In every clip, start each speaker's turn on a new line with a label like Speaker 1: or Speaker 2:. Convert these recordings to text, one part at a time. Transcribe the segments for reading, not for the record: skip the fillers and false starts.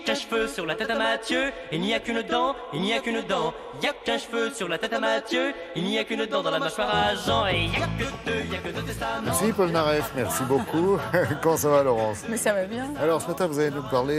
Speaker 1: qu'un cheveu sur la tête à Mathieu. Il n'y a qu'une dent, il n'y a qu'une dent. Y a qu'un cheveu sur la tête à Mathieu. Il n'y a qu'une dent dans la mâchoire à Jean. Et y a que deux testaments.
Speaker 2: Merci Paul Naref, merci beaucoup. Comment ça va Laurence?
Speaker 3: Mais ça va bien.
Speaker 2: Alors ce matin, vous allez nous parler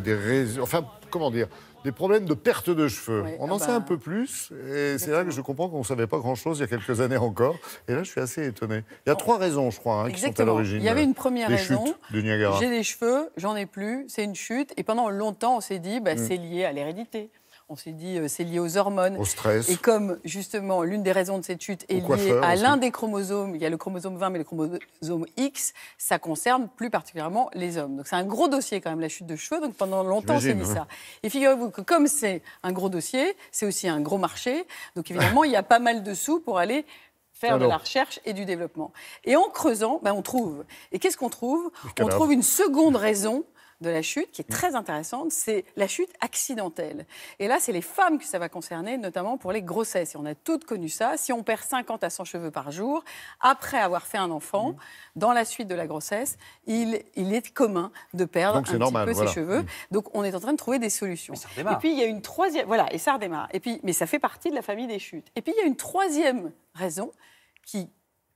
Speaker 2: des raisons, enfin, comment dire, des problèmes de perte de cheveux.
Speaker 3: Oui,
Speaker 2: on en sait un peu plus, et c'est là que je comprends qu'on ne savait pas grand-chose il y a quelques années encore. Et là, je suis assez étonné. Il y a 3 raisons, je crois, qui sont à l'origine.
Speaker 3: Il y avait une première
Speaker 2: des
Speaker 3: raison.
Speaker 2: chutes du Niagara.
Speaker 3: J'ai des cheveux, j'en ai plus, c'est une chute. Et pendant longtemps, on s'est dit, c'est lié à l'hérédité. On s'est dit, c'est lié aux hormones.
Speaker 2: Au stress.
Speaker 3: Et comme, justement, l'une des raisons de cette chute est liée à l'un des chromosomes, il y a le chromosome 20, mais le chromosome X, ça concerne plus particulièrement les hommes. Donc c'est un gros dossier quand même, la chute de cheveux. Donc pendant longtemps, on s'est dit ça. Et figurez-vous que comme c'est un gros dossier, c'est aussi un gros marché. Donc évidemment, il y a pas mal de sous pour aller faire de la recherche et du développement. Et en creusant, on trouve. Et qu'est-ce qu'on trouve? On trouve une seconde raison de la chute, qui est très intéressante, c'est la chute accidentelle. Et là, c'est les femmes que ça va concerner, notamment pour les grossesses. Et on a toutes connu ça. Si on perd 50 à 100 cheveux par jour, après avoir fait un enfant, dans la suite de la grossesse, il est commun de perdre petit peu ses cheveux. Donc, on est en train de trouver des solutions. Et puis, il y a une troisième... Voilà, et ça redémarre. Et puis, mais ça fait partie de la famille des chutes. Et puis, il y a une troisième raison qui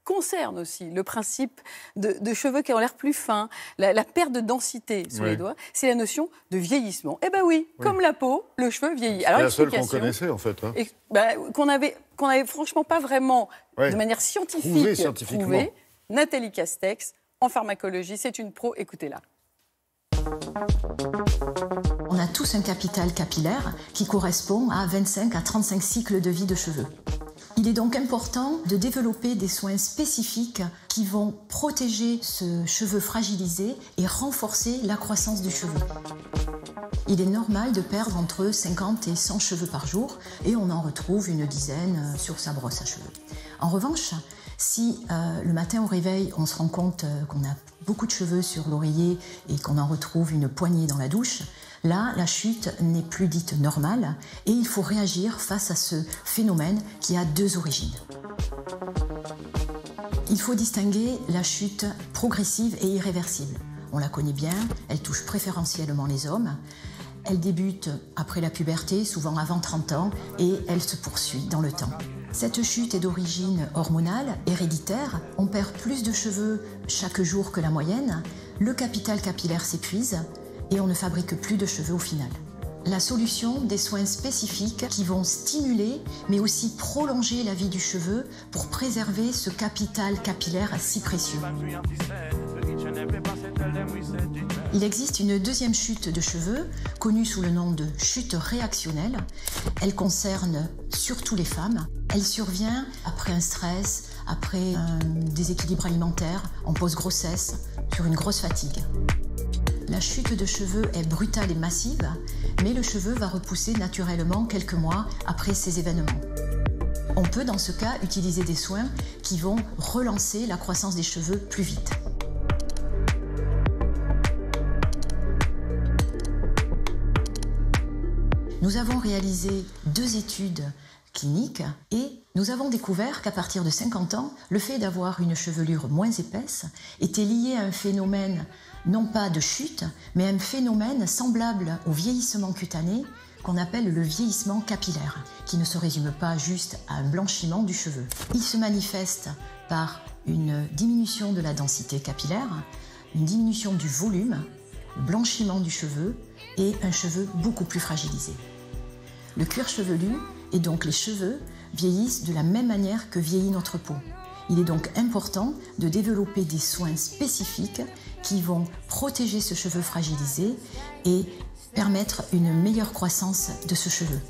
Speaker 3: concerne aussi le principe de cheveux qui ont l'air plus fins, la perte de densité sous les doigts, c'est la notion de vieillissement. Eh bien oui, comme la peau, le cheveu vieillit.
Speaker 2: C'est la seule qu'on connaissait en fait. Hein.
Speaker 3: Qu'on avait franchement pas vraiment de manière scientifique prouvé. Nathalie Castex, en pharmacologie, c'est une pro, écoutez-la.
Speaker 4: On a tous un capital capillaire qui correspond à 25 à 35 cycles de vie de cheveux. Il est donc important de développer des soins spécifiques qui vont protéger ce cheveu fragilisé et renforcer la croissance du cheveu. Il est normal de perdre entre 50 et 100 cheveux par jour et on en retrouve une dizaine sur sa brosse à cheveux. En revanche, si le matin au réveil, on se rend compte qu'on a beaucoup de cheveux sur l'oreiller et qu'on en retrouve une poignée dans la douche, là, la chute n'est plus dite normale et il faut réagir face à ce phénomène qui a 2 origines. Il faut distinguer la chute progressive et irréversible. On la connaît bien, elle touche préférentiellement les hommes. Elle débute après la puberté, souvent avant 30 ans, et elle se poursuit dans le temps. Cette chute est d'origine hormonale, héréditaire. On perd plus de cheveux chaque jour que la moyenne. Le capital capillaire s'épuise et on ne fabrique plus de cheveux au final. La solution, des soins spécifiques qui vont stimuler mais aussi prolonger la vie du cheveu pour préserver ce capital capillaire si précieux. Il existe une deuxième chute de cheveux, connue sous le nom de chute réactionnelle. Elle concerne surtout les femmes. Elle survient après un stress, après un déséquilibre alimentaire, en post-grossesse, sur une grosse fatigue. La chute de cheveux est brutale et massive, mais le cheveu va repousser naturellement quelques mois après ces événements. On peut dans ce cas utiliser des soins qui vont relancer la croissance des cheveux plus vite. Nous avons réalisé 2 études cliniques et nous avons découvert qu'à partir de 50 ans, le fait d'avoir une chevelure moins épaisse était lié à un phénomène non pas de chute, mais un phénomène semblable au vieillissement cutané qu'on appelle le vieillissement capillaire, qui ne se résume pas juste à un blanchiment du cheveu. Il se manifeste par une diminution de la densité capillaire, une diminution du volume, le blanchiment du cheveu et un cheveu beaucoup plus fragilisé. Le cuir chevelu et donc les cheveux vieillissent de la même manière que vieillit notre peau. Il est donc important de développer des soins spécifiques qui vont protéger ce cheveu fragilisé et permettre une meilleure croissance de ce cheveu.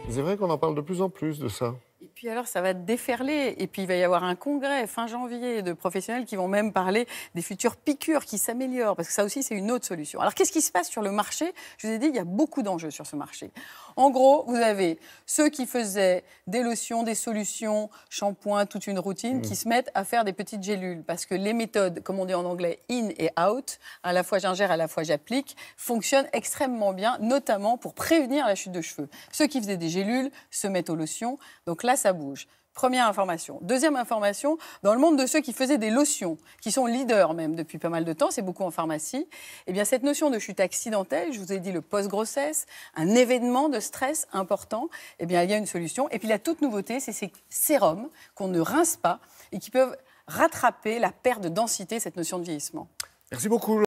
Speaker 2: C'est vrai qu'on en parle de plus en plus de ça.
Speaker 3: Et puis alors, ça va déferler. Et puis, il va y avoir un congrès fin janvier de professionnels qui vont même parler des futures piqûres qui s'améliorent. Parce que ça aussi, c'est une autre solution. Alors, qu'est-ce qui se passe sur le marché? Je vous ai dit, il y a beaucoup d'enjeux sur ce marché. En gros, vous avez ceux qui faisaient des lotions, des solutions, shampoings, toute une routine, qui se mettent à faire des petites gélules. Parce que les méthodes, comme on dit en anglais, in et out, à la fois j'ingère, à la fois j'applique, fonctionnent extrêmement bien, notamment pour prévenir la chute de cheveux. Ceux qui faisaient des gélules se mettent aux lotions. Donc là, ça bouge. Première information. Deuxième information, dans le monde de ceux qui faisaient des lotions, qui sont leaders même depuis pas mal de temps, c'est beaucoup en pharmacie, eh bien cette notion de chute accidentelle, je vous ai dit le post-grossesse, un événement de stress important, eh bien il y a une solution. Et puis la toute nouveauté, c'est ces sérums qu'on ne rince pas et qui peuvent rattraper la perte de densité, cette notion de vieillissement.
Speaker 2: Merci beaucoup.